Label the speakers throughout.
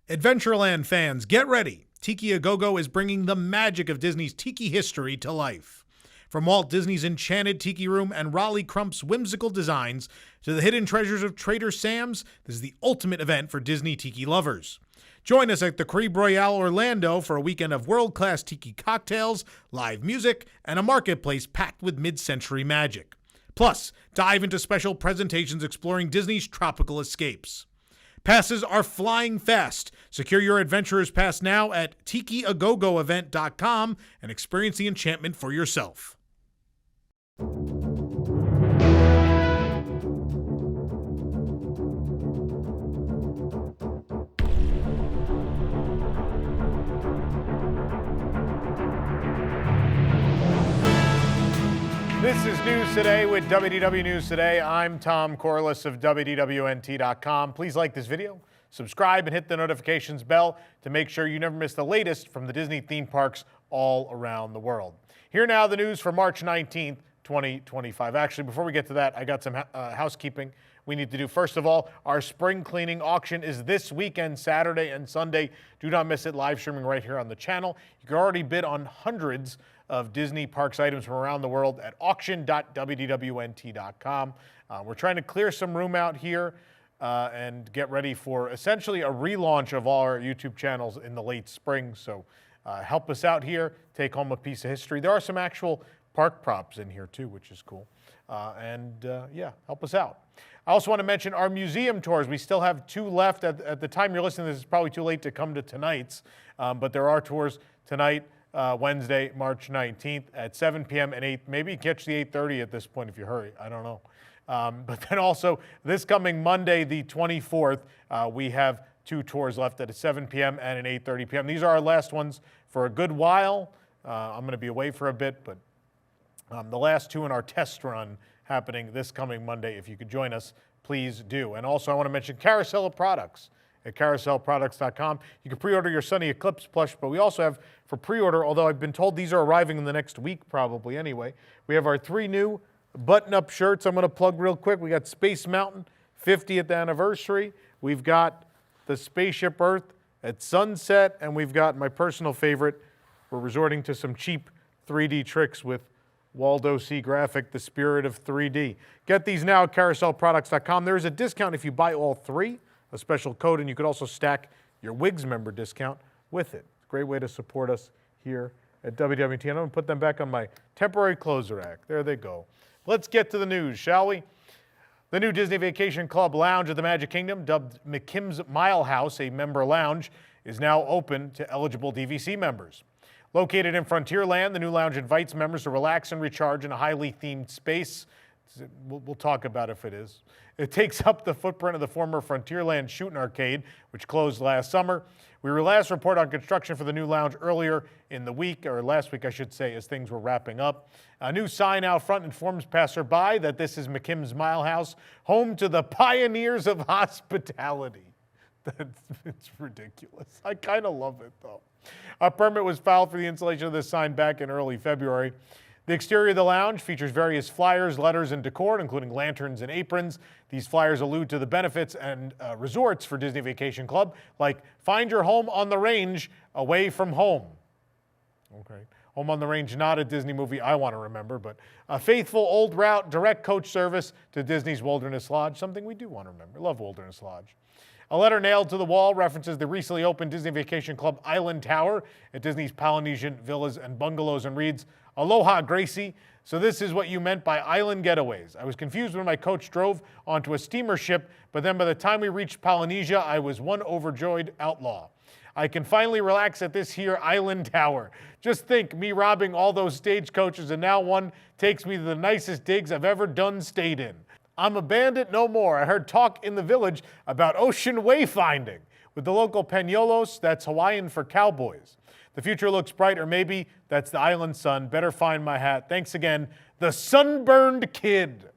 Speaker 1: Adventureland fans, get ready! Tiki-a-Go-Go is bringing the magic of Disney's tiki history to life. From Walt Disney's enchanted tiki room and Raleigh Crump's whimsical designs to the hidden treasures of Trader Sam's, this is the ultimate event for Disney tiki lovers. Join us at the Caribe Royale Orlando for a weekend of world-class tiki cocktails, live music, and a marketplace packed with mid-century magic. Plus, dive into special presentations exploring Disney's tropical escapes. Passes are flying fast. Secure your Adventurer's Pass now at Tiki-a-Go-Go event.com and experience the enchantment for yourself.
Speaker 2: This is News Today with WDW News Today. I'm Tom Corliss of WDWNT.com. Please like this video, subscribe, and hit the notifications bell to make sure you never miss the latest from the Disney theme parks all around the world. Here now, the news for March 19th, 2025. Actually, before we get to that, I got some housekeeping we need to do. First of all, our spring cleaning auction is this weekend, Saturday and Sunday. Do not miss it, live streaming right here on the channel. You can already bid on hundreds of Disney parks items from around the world at auction.wdwnt.com. We're trying to clear some room out here and get ready for essentially a relaunch of all our YouTube channels in the late spring. So help us out here, take home a piece of history. There are some actual park props in here too, which is cool. Yeah, help us out. I also want to mention our museum tours. We still have 2 left. At the time you're listening to this, it's probably too late to come to tonight's, but there are tours tonight, Wednesday, March 19th at 7 p.m. and 8. Maybe catch the 8:30 at this point if you hurry. I don't know. But then also this coming Monday, the 24th, we have 2 tours left at 7 p.m. and an 8:30 p.m. These are our last ones for a good while. I'm going to be away for a bit, but the last 2 in our test run happening this coming Monday. If you could join us, please do. And also I want to mention Carousel of Products at carouselproducts.com. You can pre-order your Sunny Eclipse plush, but we also have for pre-order, although I've been told these are arriving in the next week probably anyway, we have our 3 new button-up shirts. I'm going to plug real quick. We got Space Mountain, 50th anniversary. We've got the Spaceship Earth at sunset, and we've got my personal favorite. We're resorting to some cheap 3D tricks with Waldo C. Graphic, the spirit of 3D. Get these now at carouselproducts.com. There is a discount if you buy all 3, a special code, and you could also stack your WIGS member discount with it. Great way to support us here at WWT. I'm going to put them back on my temporary closer rack. There they go. Let's get to the news, shall we? The new Disney Vacation Club Lounge at the Magic Kingdom, dubbed McKim's Mile House, a member lounge, is now open to eligible DVC members. Located in Frontierland, the new lounge invites members to relax and recharge in a highly themed space. We'll talk about if it is. It takes up the footprint of the former Frontierland Shootin' Arcade, which closed last summer. We were last report on construction for the new lounge earlier in the week, or last week I should say, as things were wrapping up. A new sign out front informs passerby that this is McKim's Mile House, home to the pioneers of hospitality. It's ridiculous. I kind of love it though. A permit was filed for the installation of this sign back in early February. The exterior of the lounge features various flyers, letters, and decor, including lanterns and aprons. These flyers allude to the benefits and resorts for Disney Vacation Club, like find your home on the range away from home. Okay. Home on the Range, not a Disney movie I want to remember, but a faithful old route direct coach service to Disney's Wilderness Lodge, something we do want to remember. Love Wilderness Lodge. A letter nailed to the wall references the recently opened Disney Vacation Club Island Tower at Disney's Polynesian Villas and Bungalows and reads, "Aloha, Gracie. So this is what you meant by island getaways. I was confused when my coach drove onto a steamer ship, but then by the time we reached Polynesia, I was one overjoyed outlaw. I can finally relax at this here island tower. Just think, me robbing all those stagecoaches and now one takes me to the nicest digs I've ever done stayed in. I'm a bandit no more. I heard talk in the village about ocean wayfinding. With the local Peñolos, that's Hawaiian for cowboys. The future looks bright, or maybe that's the island sun. Better find my hat. Thanks again, the Sunburned Kid."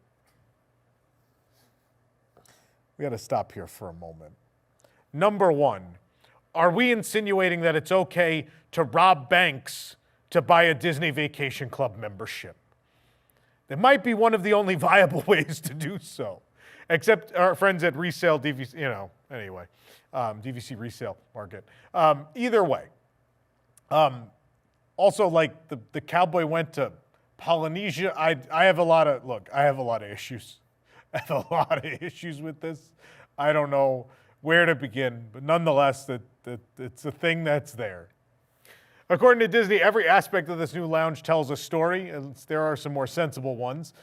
Speaker 2: We got to stop here for a moment. Number 1, are we insinuating that it's okay to rob banks to buy a Disney Vacation Club membership? It might be one of the only viable ways to do so. Except our friends at Resale DVC, anyway, DVC Resale Market. Either way. Also, like the cowboy went to Polynesia. I have a lot of issues. I have a lot of issues with this. I don't know where to begin, but nonetheless, that it's a thing that's there. According to Disney, every aspect of this new lounge tells a story, and there are some more sensible ones,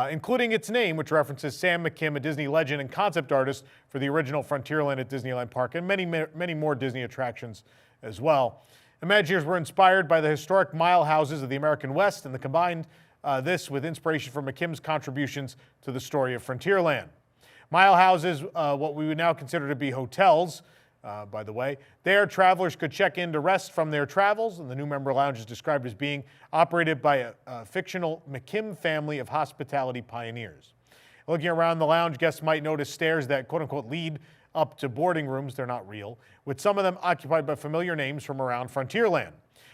Speaker 2: including its name, which references Sam McKim, a Disney legend and concept artist for the original Frontierland at Disneyland Park, and many more Disney attractions as well. Imagineers were inspired by the historic mile houses of the American West and combined this with inspiration from McKim's contributions to the story of Frontierland. Mile houses, what we would now consider to be hotels, by the way. There, travelers could check in to rest from their travels, and the new member lounge is described as being operated by a fictional McKim family of hospitality pioneers. Looking around the lounge, guests might notice stairs that, quote-unquote, lead up to boarding rooms. They're not real, with some of them occupied by familiar names from around Frontierland.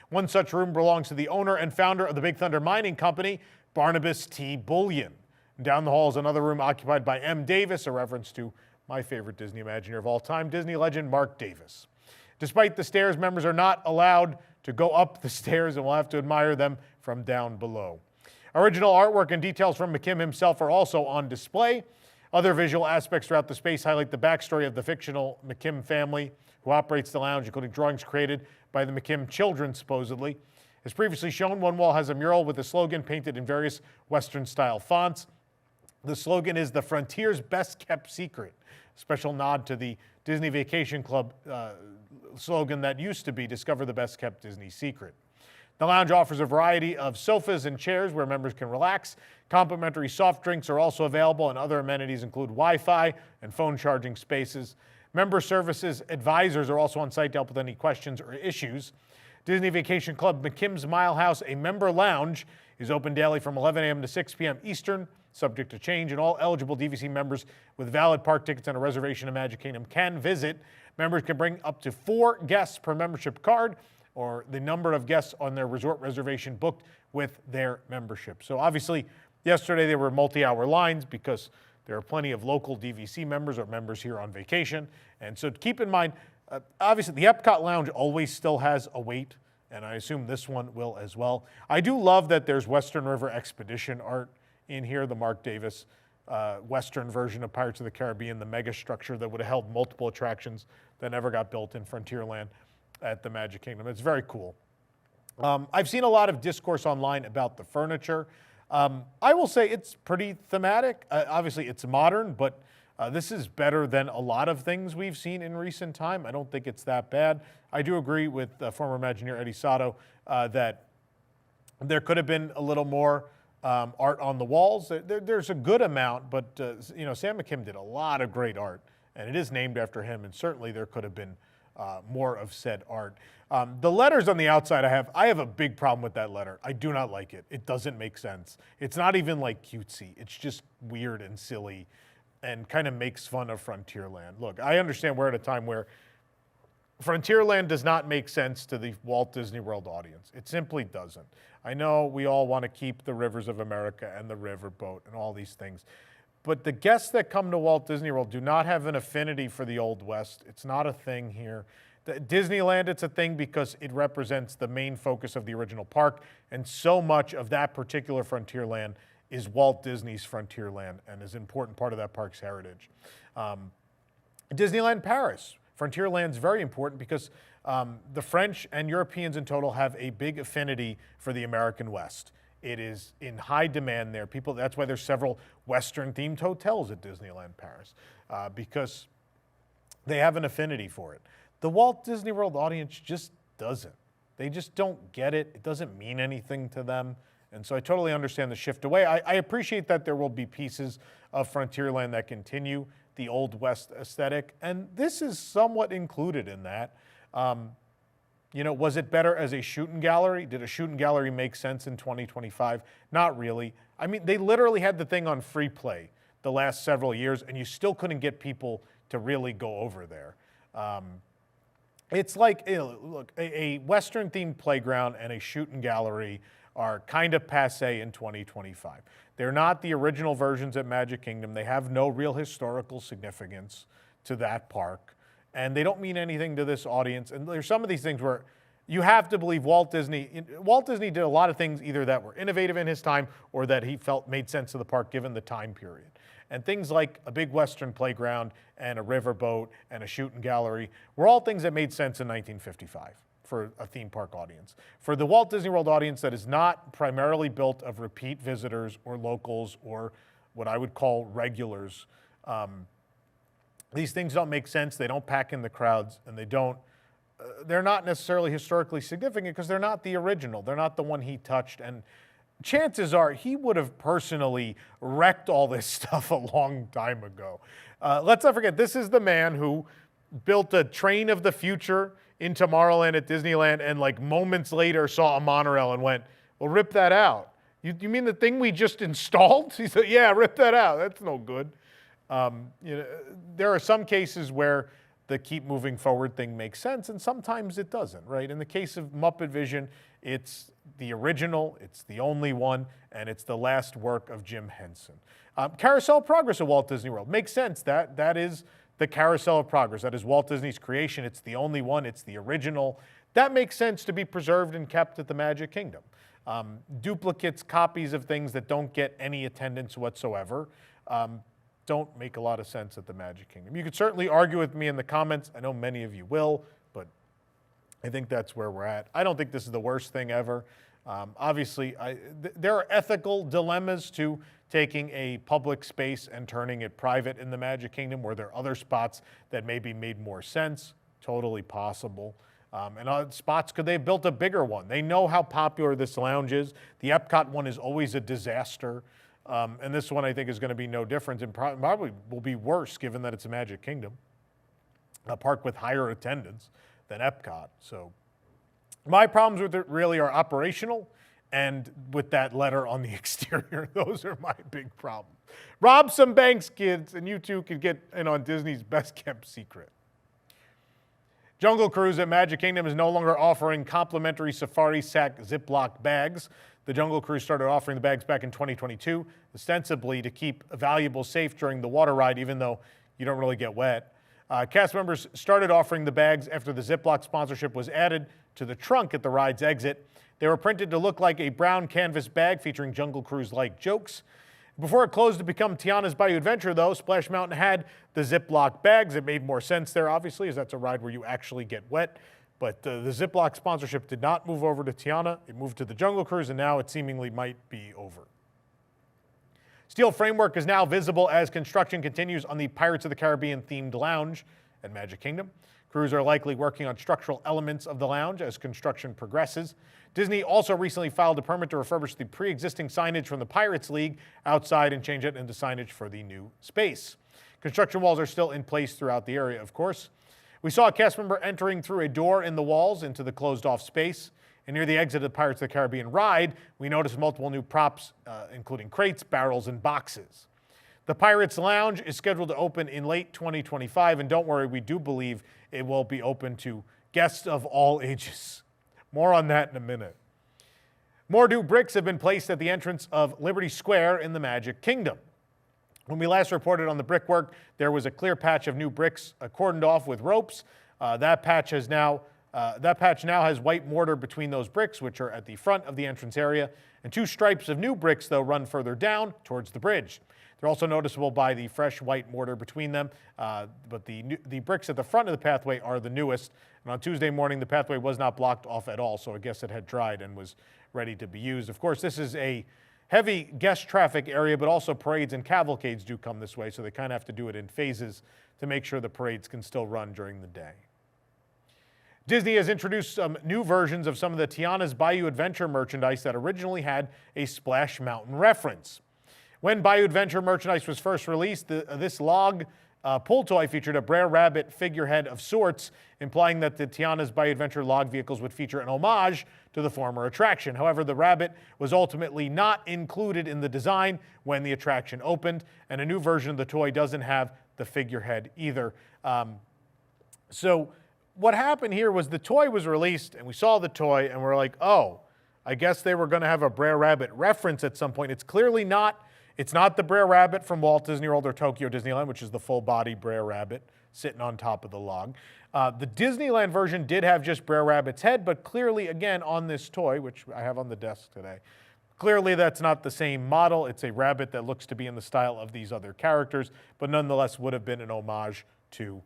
Speaker 2: One such room belongs to the owner and founder of the Big Thunder Mining Company, Barnabas T. Bullion. Down the hall is another room occupied by M. Davis, a reference to my favorite Disney Imagineer of all time, Disney legend Mark Davis. Despite the stairs, members are not allowed to go up the stairs and will have to admire them from down below. Original artwork and details from McKim himself are also on display. Other visual aspects throughout the space highlight the backstory of the fictional McKim family who operates the lounge, including drawings created by the McKim children, supposedly. As previously shown, one wall has a mural with a slogan painted in various Western-style fonts. The slogan is "The Frontier's Best Kept Secret," a special nod to the Disney Vacation Club slogan that used to be "Discover the Best Kept Disney Secret." The lounge offers a variety of sofas and chairs where members can relax. Complimentary soft drinks are also available, and other amenities include Wi-Fi and phone charging spaces. Member services advisors are also on site to help with any questions or issues. Disney Vacation Club McKim's Mile House, a member lounge, is open daily from 11 a.m. to 6 p.m. Eastern, subject to change, and all eligible DVC members with valid park tickets and a reservation in Magic Kingdom can visit. Members can bring up to 4 guests per membership card, or the number of guests on their resort reservation booked with their membership. So obviously, yesterday there were multi-hour lines because there are plenty of local DVC members or members here on vacation. And so keep in mind, obviously the EPCOT lounge always still has a wait, and I assume this one will as well. I do love that there's Western River Expedition art in here, the Mark Davis Western version of Pirates of the Caribbean, the mega structure that would have held multiple attractions that never got built in Frontierland at the Magic Kingdom. It's very cool. I've seen a lot of discourse online about the furniture. I will say it's pretty thematic. Obviously, it's modern, but this is better than a lot of things we've seen in recent time. I don't think it's that bad. I do agree with former Imagineer Eddie Sato that there could have been a little more art on the walls. There's a good amount, but Sam McKim did a lot of great art, and it is named after him, and certainly there could have been more of said art. The letters on the outside, I have a big problem with that letter. I do not like it. It doesn't make sense. It's not even like cutesy. It's just weird and silly and kind of makes fun of Frontierland. Look, I understand we're at a time where Frontierland does not make sense to the Walt Disney World audience. It simply doesn't. I know we all want to keep the rivers of America and the riverboat and all these things. But the guests that come to Walt Disney World do not have an affinity for the Old West. It's not a thing here. Disneyland, it's a thing because it represents the main focus of the original park, and so much of that particular Frontierland is Walt Disney's Frontierland and is an important part of that park's heritage. Disneyland Paris. Frontierland's very important because the French and Europeans in total have a big affinity for the American West. It is in high demand there. That's why there's several Western-themed hotels at Disneyland Paris, because they have an affinity for it. The Walt Disney World audience just doesn't. They just don't get it. It doesn't mean anything to them. And so I totally understand the shift away. I appreciate that there will be pieces of Frontierland that continue the Old West aesthetic, and this is somewhat included in that. Was it better as a shooting gallery? Did a shooting gallery make sense in 2025? Not really. I mean, they literally had the thing on free play the last several years, and you still couldn't get people to really go over there. It's like, look, a Western-themed playground and a shooting gallery are kind of passé in 2025. They're not the original versions at Magic Kingdom. They have no real historical significance to that park, and they don't mean anything to this audience. And there's some of these things where you have to believe Walt Disney did a lot of things either that were innovative in his time or that he felt made sense to the park given the time period. And things like a big Western playground and a riverboat and a shooting gallery were all things that made sense in 1955 for a theme park audience. For the Walt Disney World audience that is not primarily built of repeat visitors or locals or what I would call regulars, these things don't make sense. They don't pack in the crowds, and they're not necessarily historically significant because they're not the original. They're not the one he touched. And chances are he would have personally wrecked all this stuff a long time ago. Let's not forget, this is the man who built a train of the future in Tomorrowland at Disneyland and like moments later saw a monorail and went, well, rip that out. You mean the thing we just installed? He said, yeah, rip that out. That's no good. There are some cases where the keep moving forward thing makes sense, and sometimes it doesn't, right? In the case of Muppet Vision, it's the original, it's the only one, and it's the last work of Jim Henson. Carousel of Progress at Walt Disney World. Makes sense. That is the Carousel of Progress. That is Walt Disney's creation. It's the only one. It's the original. That makes sense to be preserved and kept at the Magic Kingdom. Duplicates, copies of things that don't get any attendance whatsoever, don't make a lot of sense at the Magic Kingdom. You could certainly argue with me in the comments. I know many of you will, but I think that's where we're at. I don't think this is the worst thing ever. Obviously, there are ethical dilemmas to taking a public space and turning it private in the Magic Kingdom where there are other spots that maybe made more sense. Totally possible. And other spots, could they have built a bigger one? They know how popular this lounge is. The EPCOT one is always a disaster. And this one I think is going to be no different and probably will be worse given that it's a Magic Kingdom, a park with higher attendance than EPCOT. So my problems with it really are operational and with that letter on the exterior. Those are my big problems. Rob some banks, kids, and you too could get in on Disney's best kept secret. Jungle Cruise at Magic Kingdom is no longer offering complimentary Safari Sack Ziploc bags. The Jungle Cruise started offering the bags back in 2022, ostensibly to keep valuables safe during the water ride, even though you don't really get wet. Cast members started offering the bags after the Ziploc sponsorship was added to the trunk at the ride's exit. They were printed to look like a brown canvas bag featuring Jungle Cruise-like jokes. Before it closed to become Tiana's Bayou Adventure, though, Splash Mountain had the Ziploc bags. It made more sense there, obviously, as that's a ride where you actually get wet. But the Ziploc sponsorship did not move over to Tiana. It moved to the Jungle Cruise, and now it seemingly might be over. Steel framework is now visible as construction continues on the Pirates of the Caribbean themed lounge at Magic Kingdom. Crews are likely working on structural elements of the lounge as construction progresses. Disney also recently filed a permit to refurbish the pre-existing signage from the Pirates League outside and change it into signage for the new space. Construction walls are still in place throughout the area, of course. We saw a cast member entering through a door in the walls into the closed-off space. And near the exit of the Pirates of the Caribbean ride, we noticed multiple new props, including crates, barrels, and boxes. The Pirates Lounge is scheduled to open in late 2025, and don't worry, we do believe it will be open to guests of all ages. More on that in a minute. More new bricks have been placed at the entrance of Liberty Square in the Magic Kingdom. When we last reported on the brickwork, there was a clear patch of new bricks cordoned off with ropes. That patch now has white mortar between those bricks, which are at the front of the entrance area, and two stripes of new bricks, though, run further down towards the bridge. They're also noticeable by the fresh white mortar between them, but the bricks at the front of the pathway are the newest. And on Tuesday morning, the pathway was not blocked off at all, so I guess it had dried and was ready to be used. Of course, this is a heavy guest traffic area, but also parades and cavalcades do come this way, so they kind of have to do it in phases to make sure the parades can still run during the day. Disney has introduced some new versions of some of the Tiana's Bayou Adventure merchandise that originally had a Splash Mountain reference. When Bayou Adventure merchandise was first released, this log pull toy featured a Br'er rabbit figurehead of sorts, implying that the Tiana's Bayou Adventure log vehicles would feature an homage to the former attraction. However, the rabbit was ultimately not included in the design when the attraction opened, and a new version of the toy doesn't have the figurehead either. So what happened here was the toy was released, and we saw the toy, and we're like, oh, I guess they were going to have a Br'er Rabbit reference at some point. It's clearly not. It's not the Br'er Rabbit from Walt Disney World or Tokyo Disneyland, which is the full-body Br'er Rabbit sitting on top of the log. The Disneyland version did have just Br'er Rabbit's head, but clearly, again, on this toy, which I have on the desk today, clearly that's not the same model. It's a rabbit that looks to be in the style of these other characters, but nonetheless would have been an homage to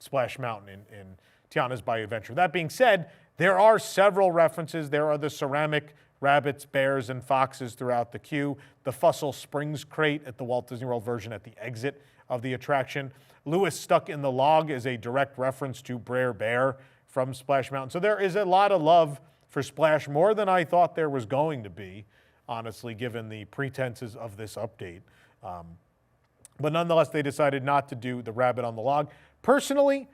Speaker 2: Splash Mountain in Tiana's Bayou Adventure. That being said, there are several references. There are the ceramic rabbits, bears, and foxes throughout the queue. The Fussell Springs crate at the Walt Disney World version at the exit of the attraction. Lewis stuck in the log is a direct reference to Br'er Bear from Splash Mountain. So there is a lot of love for Splash, more than I thought there was going to be, honestly, given the pretenses of this update. But nonetheless, they decided not to do the rabbit on the log. Personally,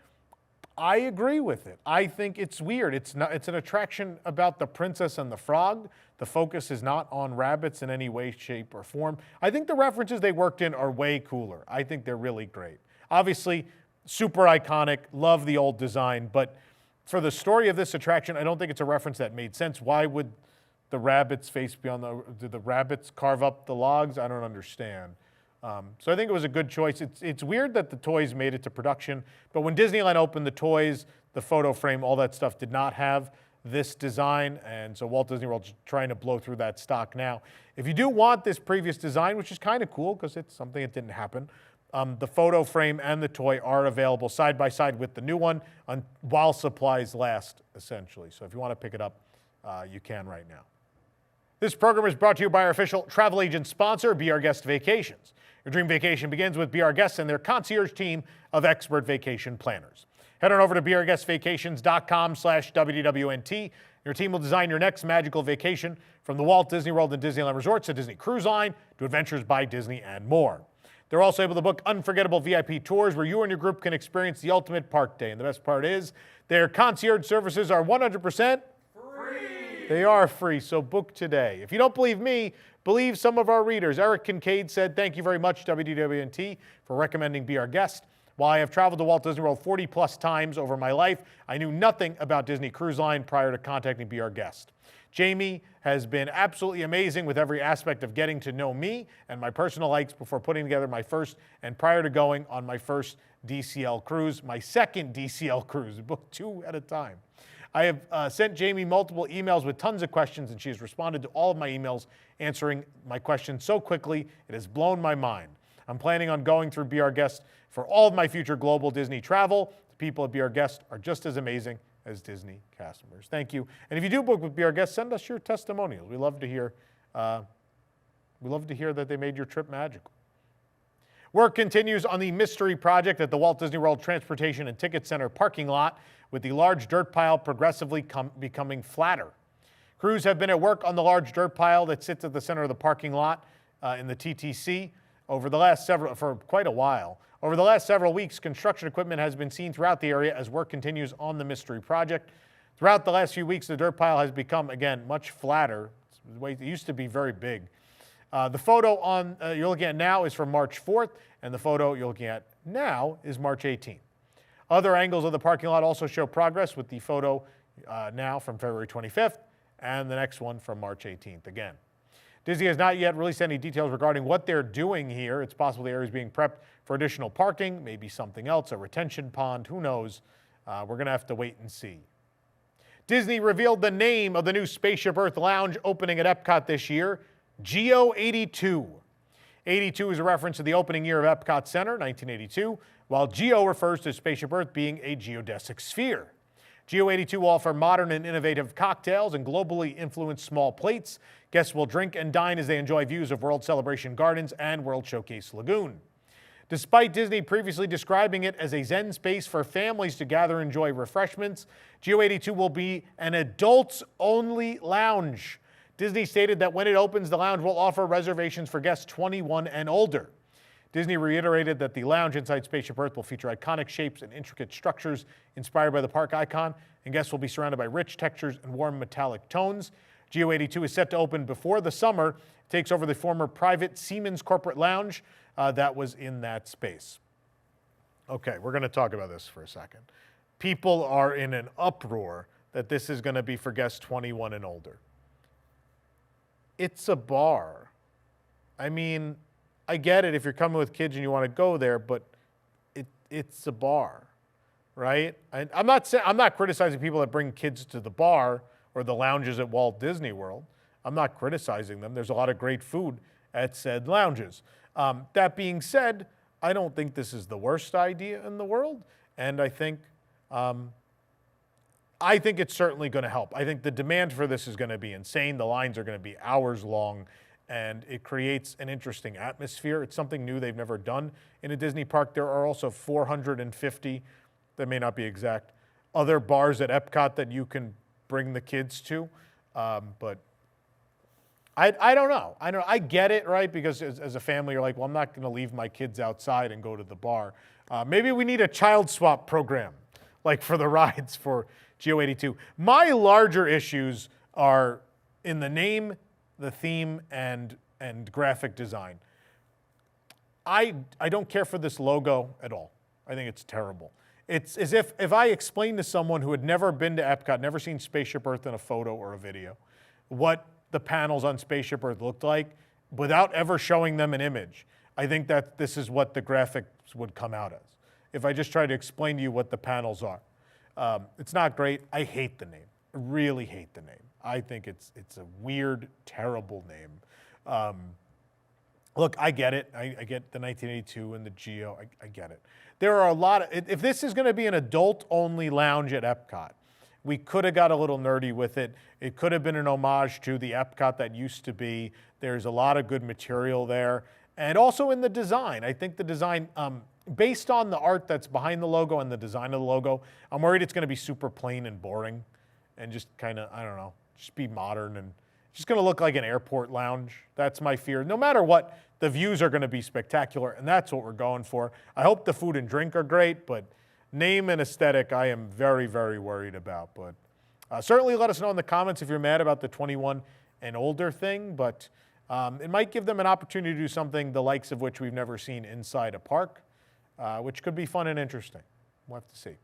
Speaker 2: I agree with it. I think it's weird. It's an attraction about the princess and the frog. The focus is not on rabbits in any way, shape, or form. I think the references they worked in are way cooler. I think they're really great. Obviously, super iconic. Love the old design. But for the story of this attraction, I don't think it's a reference that made sense. Why would the rabbit's face be on the... Did the rabbits carve up the logs? I don't understand. So I think it was a good choice. It's weird that the toys made it to production, but when Disneyland opened the toys, the photo frame, all that stuff did not have this design, and so Walt Disney World's trying to blow through that stock now. If you do want this previous design, which is kind of cool because it's something that didn't happen, the photo frame and the toy are available side by side with the new one while supplies last, essentially. So if you want to pick it up, you can right now. This program is brought to you by our official travel agent sponsor, Be Our Guest Vacations. Your dream vacation begins with Be Our Guests and their concierge team of expert vacation planners. Head on over to beourguestvacations.com/WDWNT. Your team will design your next magical vacation from the Walt Disney World and Disneyland Resorts to Disney Cruise Line to Adventures by Disney and more. They're also able to book unforgettable VIP tours where you and your group can experience the ultimate park day. And the best part is their concierge services are 100% free. They are free, so book today. If you don't believe me, believe some of our readers. Eric Kincaid said, "Thank you very much, WDWNT, for recommending Be Our Guest. While I have traveled to Walt Disney World 40 plus times over my life, I knew nothing about Disney Cruise Line prior to contacting Be Our Guest. Jamie has been absolutely amazing with every aspect of getting to know me and my personal likes before putting together my first and prior to going on my first DCL cruise, my second DCL cruise, booked 2 at a time. I have sent Jamie multiple emails with tons of questions, and she has responded to all of my emails, answering my questions so quickly, it has blown my mind. I'm planning on going through Be Our Guest for all of my future global Disney travel. The people at Be Our Guest are just as amazing as Disney cast members." Thank you. And if you do book with Be Our Guest, send us your testimonials. We love to hear that they made your trip magical. Work continues on the mystery project at the Walt Disney World Transportation and Ticket Center parking lot, with the large dirt pile progressively becoming flatter. Crews have been at work on the large dirt pile that sits at the center of the parking lot in the TTC for quite a while. Over the last several weeks, construction equipment has been seen throughout the area as work continues on the mystery project. Throughout the last few weeks, the dirt pile has become, again, much flatter. It used to be very big. The photo you're looking at now is from March 4th, and the photo you're looking at now is March 18th. Other angles of the parking lot also show progress, with the photo now from February 25th and the next one from March 18th again. Disney has not yet released any details regarding what they're doing here. It's possible the area is being prepped for additional parking, maybe something else, a retention pond, who knows. We're going to have to wait and see. Disney revealed the name of the new Spaceship Earth Lounge opening at EPCOT this year, Geo 82. 82 is a reference to the opening year of EPCOT Center, 1982, while Geo refers to Spaceship Earth being a geodesic sphere. Geo 82 will offer modern and innovative cocktails and globally influenced small plates. Guests will drink and dine as they enjoy views of World Celebration Gardens and World Showcase Lagoon. Despite Disney previously describing it as a zen space for families to gather and enjoy refreshments, Geo 82 will be an adults-only lounge. Disney stated that when it opens, the lounge will offer reservations for guests 21 and older. Disney reiterated that the lounge inside Spaceship Earth will feature iconic shapes and intricate structures inspired by the park icon, and guests will be surrounded by rich textures and warm metallic tones. Geo 82 is set to open before the summer. It takes over the former private Siemens corporate lounge that was in that space. Okay, we're going to talk about this for a second. People are in an uproar that this is going to be for guests 21 and older. It's a bar. I mean, I get it if you're coming with kids and you want to go there, but it's a bar, right? I'm not criticizing people that bring kids to the bar or the lounges at Walt Disney World. I'm not criticizing them. There's a lot of great food at said lounges. That being said, I don't think this is the worst idea in the world, and I think it's certainly going to help. I think the demand for this is going to be insane. The lines are going to be hours long, and it creates an interesting atmosphere. It's something new they've never done in a Disney park. There are also 450, that may not be exact, other bars at EPCOT that you can bring the kids to, but I don't know. I get it, right? Because as a family, you're like, well, I'm not going to leave my kids outside and go to the bar. Maybe we need a child swap program, like for the rides for GO82. My larger issues are in the name, the theme, and graphic design. I don't care for this logo at all. I think it's terrible. It's as if I explained to someone who had never been to EPCOT, never seen Spaceship Earth in a photo or a video, what the panels on Spaceship Earth looked like without ever showing them an image. I think that this is what the graphics would come out as. If I just try to explain to you what the panels are. It's not great. I hate the name. I really hate the name. I think it's a weird, terrible name. Look, I get it. I get the 1982 and the Geo. I get it. There are a lot of, if this is going to be an adult-only lounge at EPCOT, we could have got a little nerdy with it. It could have been an homage to the EPCOT that used to be. There's a lot of good material there. And also in the design. I think the design, based on the art that's behind the logo and the design of the logo, I'm worried it's going to be super plain and boring and just kind of, I don't know, just be modern and just going to look like an airport lounge. That's my fear. No matter what, the views are going to be spectacular, and that's what we're going for. I hope the food and drink are great, but name and aesthetic I am very, very worried about. But certainly let us know in the comments if you're mad about the 21 and older thing, but it might give them an opportunity to do something the likes of which we've never seen inside a park, which could be fun and interesting. We'll have to see.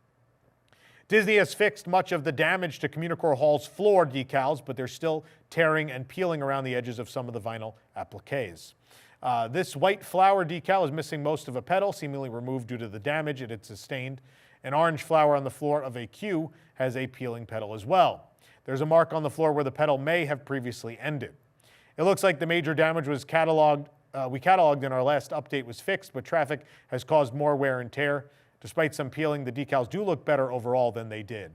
Speaker 2: Disney has fixed much of the damage to CommuniCore Hall's floor decals, but they're still tearing and peeling around the edges of some of the vinyl appliques. This white flower decal is missing most of a petal, seemingly removed due to the damage it had sustained. An orange flower on the floor of a queue has a peeling petal as well. There's a mark on the floor where the petal may have previously ended. It looks like the major damage was cataloged. We cataloged in our last update was fixed, but traffic has caused more wear and tear. Despite some peeling, the decals do look better overall than they did.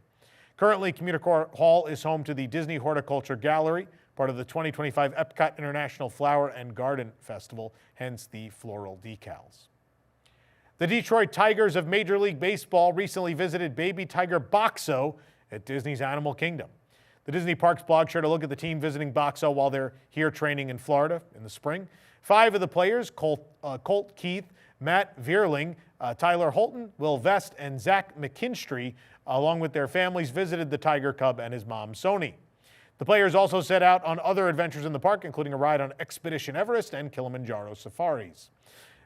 Speaker 2: Currently, CommuniCore Hall is home to the Disney Horticulture Gallery, part of the 2025 EPCOT International Flower and Garden Festival, hence the floral decals. The Detroit Tigers of Major League Baseball recently visited baby tiger Bakso at Disney's Animal Kingdom. The Disney Parks blog shared a look at the team visiting Bakso while they're here training in Florida in the spring. 5 of the players, Colt Keith, Matt Vierling, Tyler Holton, Will Vest, and Zach McKinstry, along with their families, visited the tiger cub and his mom, Sony. The players also set out on other adventures in the park, including a ride on Expedition Everest and Kilimanjaro safaris.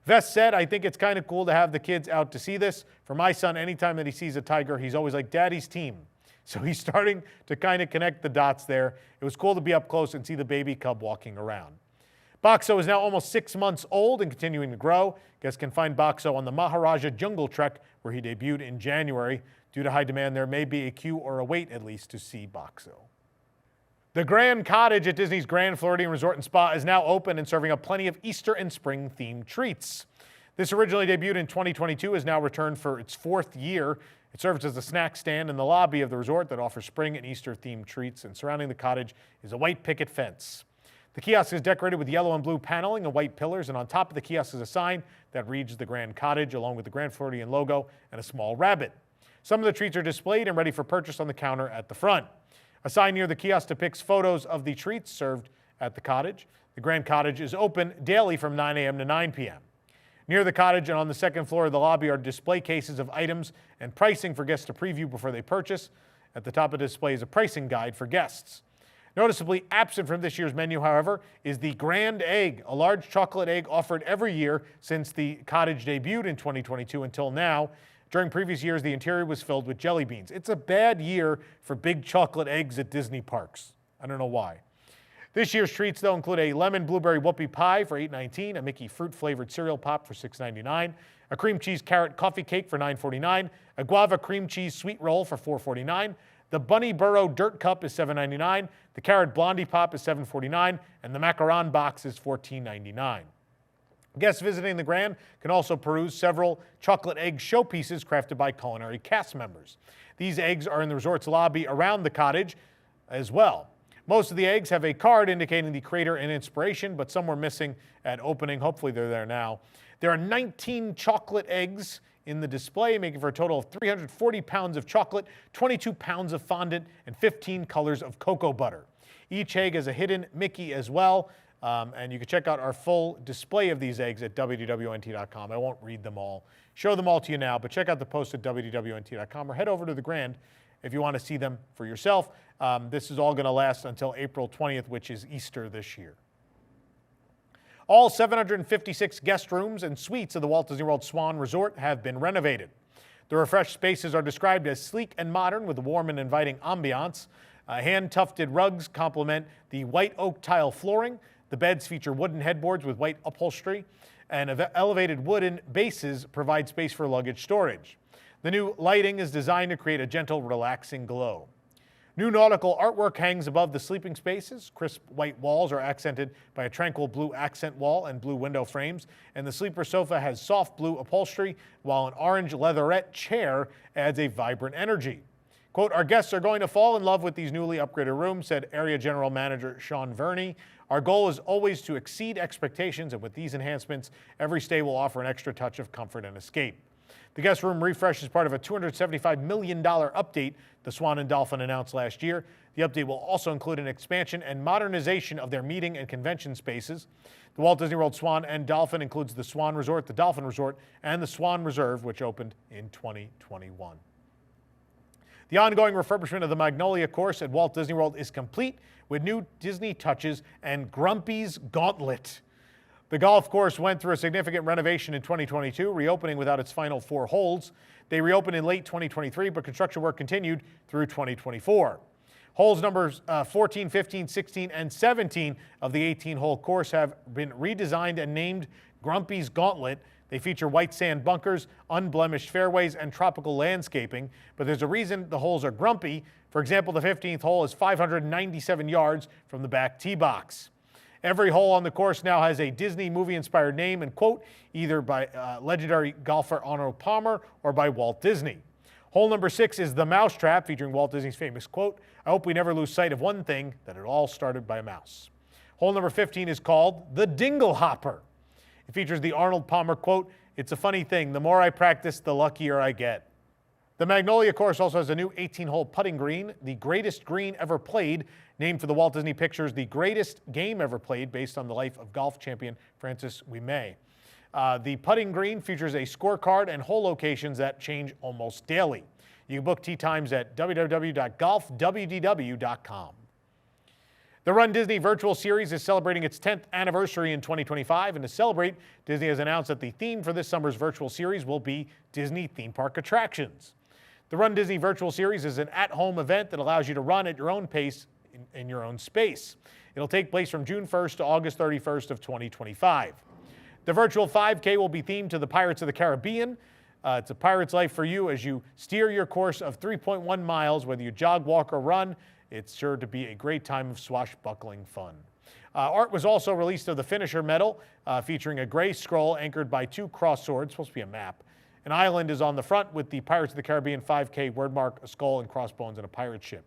Speaker 2: Vest said, I think it's kind of cool to have the kids out to see this. For my son, anytime that he sees a tiger, he's always like, Daddy's team. So he's starting to kind of connect the dots there. It was cool to be up close and see the baby cub walking around. Bakso is now almost 6 months old and continuing to grow. Guests can find Bakso on the Maharaja Jungle Trek, where he debuted in January. Due to high demand, there may be a queue or a wait at least to see Bakso. The Grand Cottage at Disney's Grand Floridian Resort and Spa is now open and serving up plenty of Easter and spring-themed treats. This originally debuted in 2022 has now returned for its 4th year. It serves as a snack stand in the lobby of the resort that offers spring and Easter-themed treats, and surrounding the cottage is a white picket fence. The kiosk is decorated with yellow and blue paneling and white pillars, and on top of the kiosk is a sign that reads the Grand Cottage, along with the Grand Floridian logo and a small rabbit. Some of the treats are displayed and ready for purchase on the counter at the front. A sign near the kiosk depicts photos of the treats served at the cottage. The Grand Cottage is open daily from 9 a.m. to 9 p.m. Near the cottage and on the second floor of the lobby are display cases of items and pricing for guests to preview before they purchase. At the top of the display is a pricing guide for guests. Noticeably absent from this year's menu, however, is the Grand Egg, a large chocolate egg offered every year since the cottage debuted in 2022 until now. During previous years, the interior was filled with jelly beans. It's a bad year for big chocolate eggs at Disney parks. I don't know why. This year's treats, though, include a lemon blueberry whoopie pie for $8.19, a Mickey fruit-flavored cereal pop for $6.99, a cream cheese carrot coffee cake for $9.49, a guava cream cheese sweet roll for $4.49, the bunny burrow dirt cup is $7.99, the carrot blondie pop is $7.49, and the macaron box is $14.99. Guests visiting the Grand can also peruse several chocolate egg showpieces crafted by culinary cast members. These eggs are in the resort's lobby around the cottage as well. Most of the eggs have a card indicating the creator and inspiration, but some were missing at opening. Hopefully they're there now. There are 19 chocolate eggs in the display, making for a total of 340 pounds of chocolate, 22 pounds of fondant, and 15 colors of cocoa butter. Each egg has a hidden Mickey as well. And you can check out our full display of these eggs at WDWNT.com. I won't read them all, show them all to you now, but check out the post at WDWNT.com or head over to the Grand if you want to see them for yourself. This is all going to last until April 20th, which is Easter this year. All 756 guest rooms and suites of the Walt Disney World Swan Resort have been renovated. The refreshed spaces are described as sleek and modern with a warm and inviting ambiance. Hand-tufted rugs complement the white oak tile flooring. The beds feature wooden headboards with white upholstery, and elevated wooden bases provide space for luggage storage. The new lighting is designed to create a gentle, relaxing glow. New nautical artwork hangs above the sleeping spaces. Crisp white walls are accented by a tranquil blue accent wall and blue window frames, and the sleeper sofa has soft blue upholstery, while an orange leatherette chair adds a vibrant energy. Quote, "Our guests are going to fall in love with these newly upgraded rooms," said Area General Manager Sean Verney. "Our goal is always to exceed expectations, and with these enhancements, every stay will offer an extra touch of comfort and escape." The guest room refresh is part of a $275 million update the Swan and Dolphin announced last year. The update will also include an expansion and modernization of their meeting and convention spaces. The Walt Disney World Swan and Dolphin includes the Swan Resort, the Dolphin Resort, and the Swan Reserve, which opened in 2021. The ongoing refurbishment of the Magnolia course at Walt Disney World is complete with new Disney touches and Grumpy's Gauntlet. The golf course went through a significant renovation in 2022, reopening without its final 4 holes. They reopened in late 2023, but construction work continued through 2024. Holes numbers 14, 15, 16, and 17 of the 18-hole course have been redesigned and named Grumpy's Gauntlet. They feature white sand bunkers, unblemished fairways, and tropical landscaping, but there's a reason the holes are grumpy. For example, the 15th hole is 597 yards from the back tee box. Every hole on the course now has a Disney movie-inspired name and quote, either by legendary golfer Arnold Palmer or by Walt Disney. Hole number 6 is the Mousetrap, featuring Walt Disney's famous quote, "I hope we never lose sight of one thing, that it all started by a mouse." Hole number 15 is called the Dingle Hopper. It features the Arnold Palmer quote, "It's a funny thing, the more I practice, the luckier I get." The Magnolia course also has a new 18-hole putting green, the greatest green ever played, named for the Walt Disney Pictures' The Greatest Game Ever Played, based on the life of golf champion Francis Ouimet. The putting green features a scorecard and hole locations that change almost daily. You can book tee times at www.golfwdw.com. The Run Disney virtual series is celebrating its 10th anniversary in 2025, and to celebrate, Disney has announced that the theme for this summer's virtual series will be Disney theme park attractions. The Run Disney virtual series is an at-home event that allows you to run at your own pace in your own space. It'll take place from June 1st to August 31st of 2025. The virtual 5K will be themed to the Pirates of the Caribbean. It's a pirate's life for you as you steer your course of 3.1 miles, whether you jog, walk, or run. It's sure to be a great time of swashbuckling fun. Art was also released of the finisher medal, featuring a gray scroll anchored by 2 cross swords, supposed to be a map. An island is on the front with the Pirates of the Caribbean 5K wordmark, a skull and crossbones, and a pirate ship.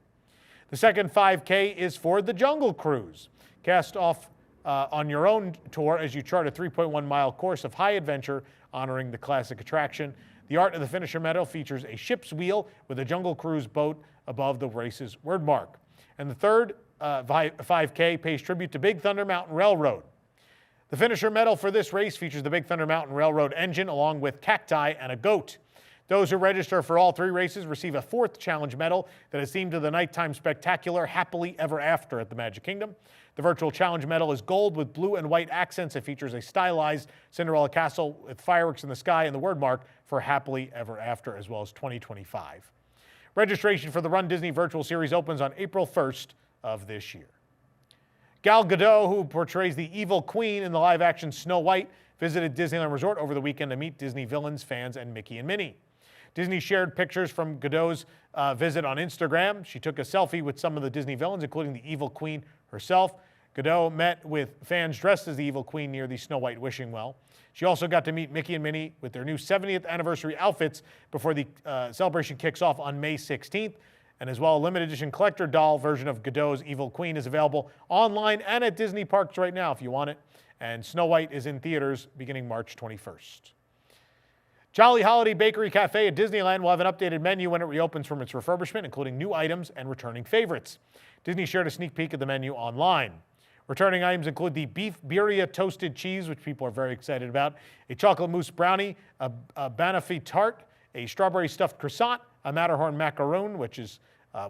Speaker 2: The second 5K is for the Jungle Cruise. Cast off on your own tour as you chart a 3.1-mile course of high adventure honoring the classic attraction. The art of the finisher medal features a ship's wheel with a Jungle Cruise boat above the race's wordmark. And the third 5K pays tribute to Big Thunder Mountain Railroad. The finisher medal for this race features the Big Thunder Mountain Railroad engine along with cacti and a goat. Those who register for all 3 races receive a 4th challenge medal that is themed to the nighttime spectacular Happily Ever After at the Magic Kingdom. The virtual challenge medal is gold with blue and white accents. It features a stylized Cinderella castle with fireworks in the sky and the word mark for Happily Ever After, as well as 2025. Registration for the Run Disney virtual series opens on April 1st of this year. Gal Gadot, who portrays the evil queen in the live-action Snow White, visited Disneyland Resort over the weekend to meet Disney villains, fans, and Mickey and Minnie. Disney shared pictures from Gadot's visit on Instagram. She took a selfie with some of the Disney villains, including the evil queen herself. Gadot met with fans dressed as the evil queen near the Snow White wishing well. She also got to meet Mickey and Minnie with their new 70th anniversary outfits before the celebration kicks off on May 16th. And as well, a limited edition collector doll version of Gadot's evil queen is available online and at Disney parks right now if you want it. And Snow White is in theaters beginning March 21st. Jolly Holiday Bakery Cafe at Disneyland will have an updated menu when it reopens from its refurbishment, including new items and returning favorites. Disney shared a sneak peek of the menu online. Returning items include the beef birria toasted cheese, which people are very excited about, a chocolate mousse brownie, a banoffee tart, a strawberry stuffed croissant, a Matterhorn macaroon, which is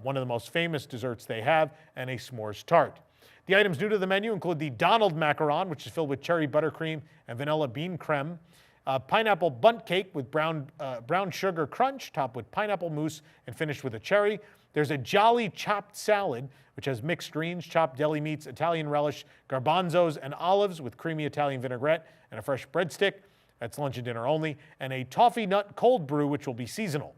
Speaker 2: one of the most famous desserts they have, and a s'mores tart. The items new to the menu include the Donald macaron, which is filled with cherry buttercream and vanilla bean creme, pineapple bundt cake with brown sugar crunch, topped with pineapple mousse and finished with a cherry. There's a Jolly chopped salad, which has mixed greens, chopped deli meats, Italian relish, garbanzos, and olives with creamy Italian vinaigrette, and a fresh breadstick. That's lunch and dinner only. And a toffee nut cold brew, which will be seasonal.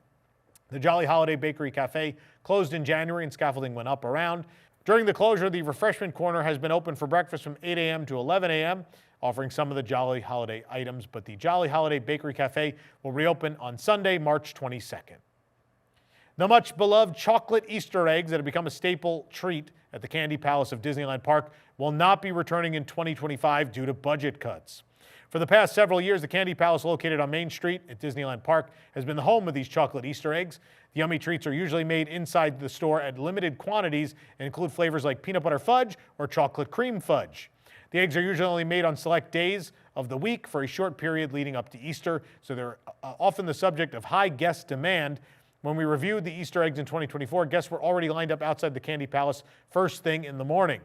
Speaker 2: The Jolly Holiday Bakery Cafe closed in January and scaffolding went up around. During the closure, the refreshment corner has been open for breakfast from 8 a.m. to 11 a.m., offering some of the Jolly Holiday items, but the Jolly Holiday Bakery Cafe will reopen on Sunday, March 22nd. The much-beloved chocolate Easter eggs that have become a staple treat at the Candy Palace of Disneyland Park will not be returning in 2025 due to budget cuts. For the past several years, the Candy Palace located on Main Street at Disneyland Park has been the home of these chocolate Easter eggs. The yummy treats are usually made inside the store at limited quantities and include flavors like peanut butter fudge or chocolate cream fudge. The eggs are usually only made on select days of the week for a short period leading up to Easter, so they're often the subject of high guest demand. When we reviewed the Easter eggs in 2024, guests were already lined up outside the Candy Palace first thing in the morning.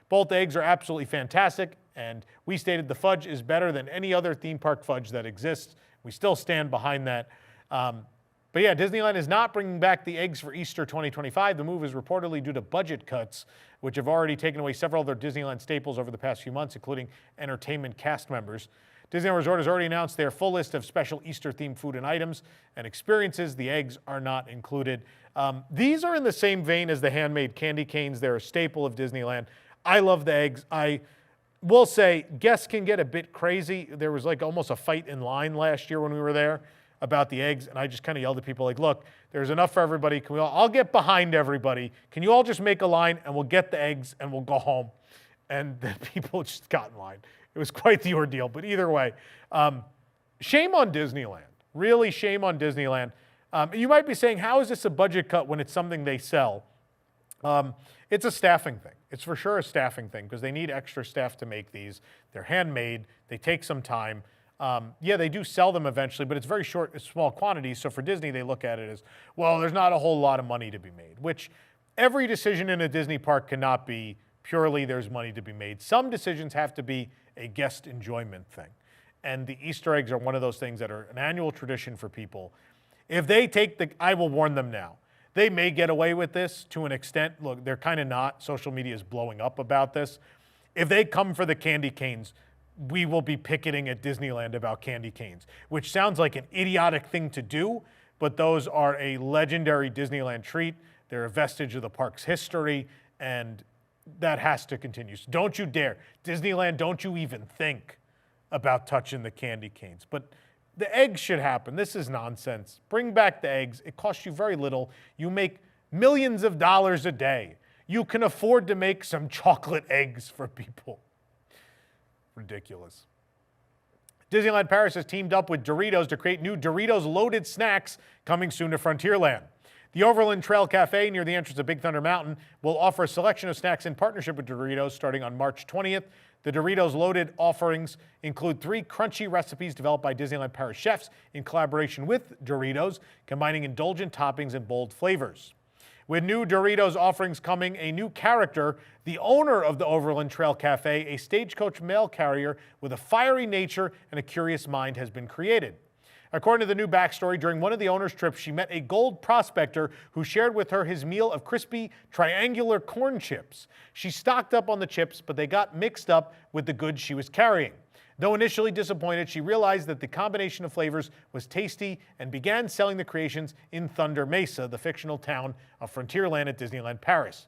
Speaker 2: Both eggs are absolutely fantastic, and we stated the fudge is better than any other theme park fudge that exists. We still stand behind that. But yeah, Disneyland is not bringing back the eggs for Easter 2025. The move is reportedly due to budget cuts, which have already taken away several of their Disneyland staples over the past few months, including entertainment cast members. Disneyland Resort has already announced their full list of special Easter-themed food and items and experiences. The eggs are not included. These are in the same vein as the handmade candy canes. They're a staple of Disneyland. I love the eggs. I will say guests can get a bit crazy. There was like almost a fight in line last year when we were there about the eggs, and I just kind of yelled at people like, look, there's enough for everybody. I'll get behind everybody. Can you all just make a line and we'll get the eggs and we'll go home? And the people just got in line. It was quite the ordeal, but either way, shame on Disneyland. Really shame on Disneyland. You might be saying, how is this a budget cut when it's something they sell? It's a staffing thing. It's for sure a staffing thing because they need extra staff to make these. They're handmade. They take some time. Yeah, they do sell them eventually, but it's very short, small quantities. So for Disney, they look at it as, well, there's not a whole lot of money to be made, which every decision in a Disney park cannot be purely there's money to be made. Some decisions have to be a guest enjoyment thing. And the Easter eggs are one of those things that are an annual tradition for people. If they take I will warn them now, they may get away with this to an extent. Look, they're kind of not. Social media is blowing up about this. If they come for the candy canes, we will be picketing at Disneyland about candy canes, which sounds like an idiotic thing to do, but those are a legendary Disneyland treat. They're a vestige of the park's history, and that has to continue. So don't you dare. Disneyland, don't you even think about touching the candy canes. But the eggs should happen. This is nonsense. Bring back the eggs. It costs you very little. You make millions of dollars a day. You can afford to make some chocolate eggs for people. Ridiculous. Disneyland Paris has teamed up with Doritos to create new Doritos loaded snacks coming soon to Frontierland. The Overland Trail Cafe near the entrance of Big Thunder Mountain will offer a selection of snacks in partnership with Doritos starting on March 20th. The Doritos loaded offerings include 3 crunchy recipes developed by Disneyland Paris chefs in collaboration with Doritos, combining indulgent toppings and bold flavors. With new Doritos offerings coming a new character, the owner of the Overland Trail Cafe, a stagecoach mail carrier with a fiery nature and a curious mind, has been created. According to the new backstory, during one of the owner's trips, she met a gold prospector who shared with her his meal of crispy, triangular corn chips. She stocked up on the chips, but they got mixed up with the goods she was carrying. Though initially disappointed, she realized that the combination of flavors was tasty and began selling the creations in Thunder Mesa, the fictional town of Frontierland at Disneyland Paris.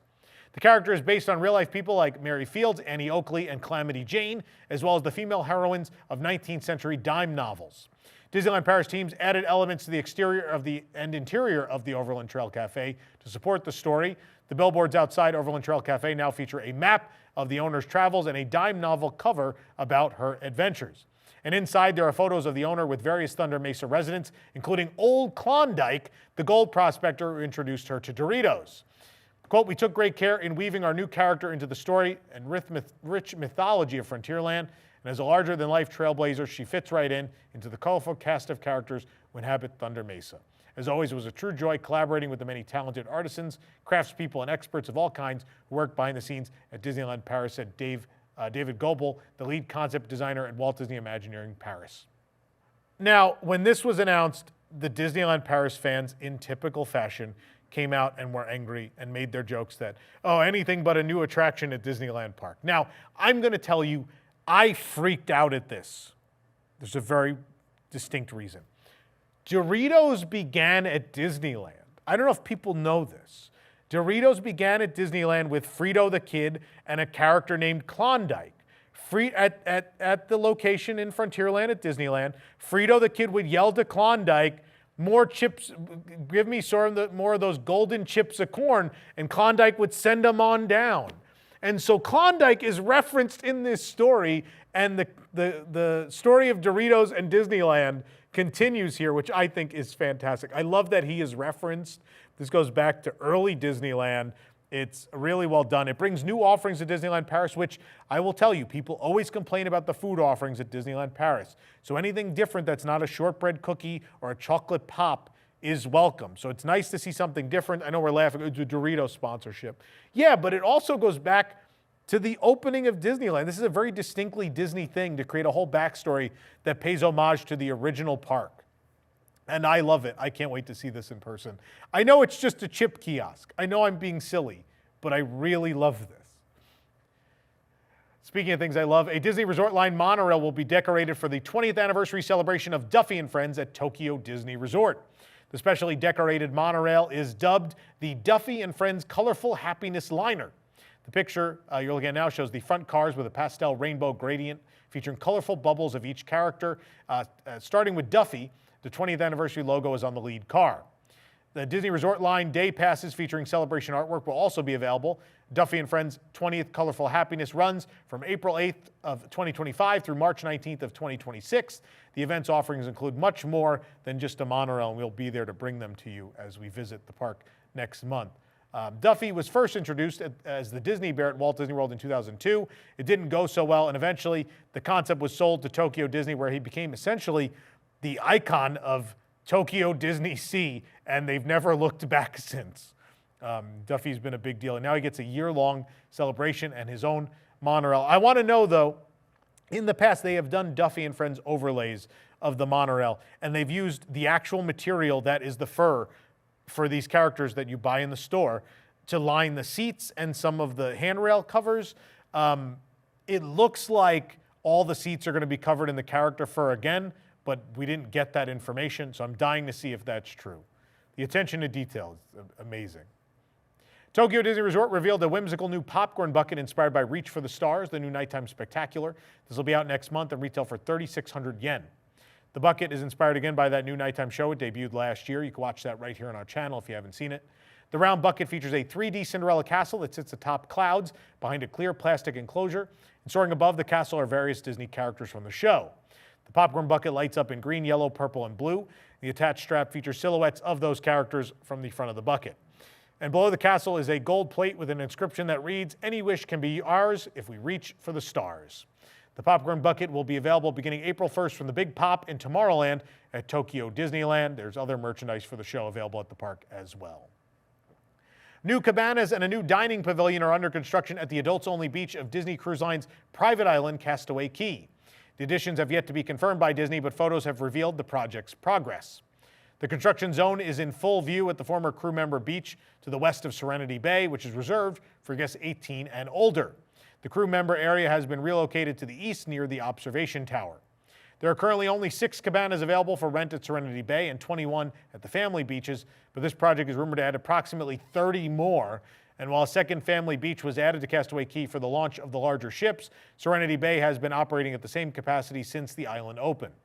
Speaker 2: The character is based on real-life people like Mary Fields, Annie Oakley, and Calamity Jane, as well as the female heroines of 19th century dime novels. Disneyland Paris teams added elements to the exterior and interior of the Overland Trail Cafe to support the story. The billboards outside Overland Trail Cafe now feature a map of the owner's travels and a dime novel cover about her adventures. And inside there are photos of the owner with various Thunder Mesa residents, including Old Klondike, the gold prospector who introduced her to Doritos. Quote, "We took great care in weaving our new character into the story and rich mythology of Frontierland, and as a larger-than-life trailblazer, she fits right into the colorful cast of characters who inhabit Thunder Mesa. As always, it was a true joy collaborating with the many talented artisans, craftspeople, and experts of all kinds who work behind the scenes at Disneyland Paris," said David Goebel, the lead concept designer at Walt Disney Imagineering Paris. Now, when this was announced, the Disneyland Paris fans, in typical fashion, came out and were angry and made their jokes that, oh, anything but a new attraction at Disneyland Park. Now, I'm going to tell you, I freaked out at this. There's a very distinct reason. Doritos began at Disneyland. I don't know if people know this. Doritos began at Disneyland with Frito the Kid and a character named Klondike. At the location in Frontierland at Disneyland, Frito the Kid would yell to Klondike, "More chips, give me more of those golden chips of corn," and Klondike would send them on down. And so Klondike is referenced in this story, and the story of Doritos and Disneyland continues here, which I think is fantastic. I love that he is referenced. This goes back to early Disneyland. It's really well done. It brings new offerings to Disneyland Paris, which I will tell you, people always complain about the food offerings at Disneyland Paris. So anything different that's not a shortbread cookie or a chocolate pop is welcome. So it's nice to see something different. I know we're laughing, it's a Doritos sponsorship. Yeah, but it also goes back to the opening of Disneyland. This is a very distinctly Disney thing to create a whole backstory that pays homage to the original park. And I love it. I can't wait to see this in person. I know it's just a chip kiosk. I know I'm being silly, but I really love this. Speaking of things I love, a Disney Resort Line monorail will be decorated for the 20th anniversary celebration of Duffy and Friends at Tokyo Disney Resort. The specially decorated monorail is dubbed the Duffy and Friends Colorful Happiness Liner. The picture you're looking at now shows the front cars with a pastel rainbow gradient featuring colorful bubbles of each character. Starting with Duffy, the 20th anniversary logo is on the lead car. The Disney Resort Line day passes featuring celebration artwork will also be available. Duffy and Friends 20th Colorful Happiness runs from April 8th of 2025 through March 19th of 2026. The event's offerings include much more than just a monorail, and we'll be there to bring them to you as we visit the park next month. Duffy was first introduced as the Disney Bear at Walt Disney World in 2002. It didn't go so well, and eventually the concept was sold to Tokyo Disney, where he became essentially the icon of Tokyo Disney Sea, and they've never looked back since. Duffy's been a big deal, and now he gets a year-long celebration and his own monorail. I want to know, though, in the past they have done Duffy and Friends overlays of the monorail, and they've used the actual material that is the fur for these characters that you buy in the store to line the seats and some of the handrail covers. It looks like all the seats are going to be covered in the character fur again, but we didn't get that information, so I'm dying to see if that's true. The attention to detail is amazing. Tokyo Disney Resort revealed a whimsical new popcorn bucket inspired by Reach for the Stars, the new nighttime spectacular. This will be out next month and retail for 3,600 yen. The bucket is inspired again by that new nighttime show. It debuted last year. You can watch that right here on our channel if you haven't seen it. The round bucket features a 3D Cinderella castle that sits atop clouds behind a clear plastic enclosure. And soaring above the castle are various Disney characters from the show. The popcorn bucket lights up in green, yellow, purple, and blue. The attached strap features silhouettes of those characters from the front of the bucket. And below the castle is a gold plate with an inscription that reads, "Any wish can be ours if we reach for the stars." The popcorn bucket will be available beginning April 1st from the Big Pop in Tomorrowland at Tokyo Disneyland. There's other merchandise for the show available at the park as well. New cabanas and a new dining pavilion are under construction at the adults-only beach of Disney Cruise Line's private island, Castaway Cay. The additions have yet to be confirmed by Disney, but photos have revealed the project's progress. The construction zone is in full view at the former crew member beach to the west of Serenity Bay, which is reserved for guests 18 and older. The crew member area has been relocated to the east near the observation tower. There are currently only 6 cabanas available for rent at Serenity Bay and 21 at the family beaches, but this project is rumored to add approximately 30 more. And while a second family beach was added to Castaway Cay for the launch of the larger ships, Serenity Bay has been operating at the same capacity since the island opened.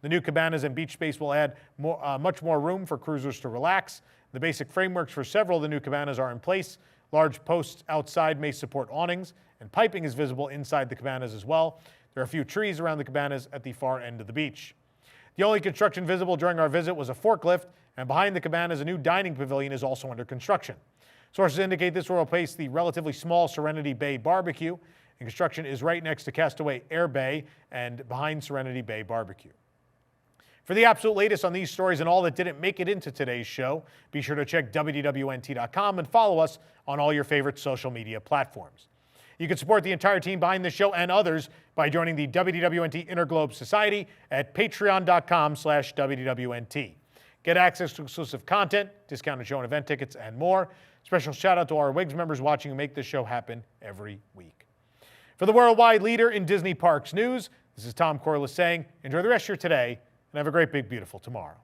Speaker 2: The new cabanas and beach space will add much more room for cruisers to relax. The basic frameworks for several of the new cabanas are in place. Large posts outside may support awnings, and piping is visible inside the cabanas as well. There are a few trees around the cabanas at the far end of the beach. The only construction visible during our visit was a forklift, and behind the cabanas, a new dining pavilion is also under construction. Sources indicate this will replace the relatively small Serenity Bay Barbecue, and construction is right next to Castaway Air Bay and behind Serenity Bay Barbecue. For the absolute latest on these stories and all that didn't make it into today's show, be sure to check WDWNT.com and follow us on all your favorite social media platforms. You can support the entire team behind the show and others by joining the WDWNT Interglobe Society at patreon.com/WDWNT. Get access to exclusive content, discounted show and event tickets, and more. Special shout out to our WIGS members watching who make this show happen every week. For the worldwide leader in Disney Parks news, this is Tom Corliss saying, enjoy the rest of your today and have a great, big, beautiful tomorrow.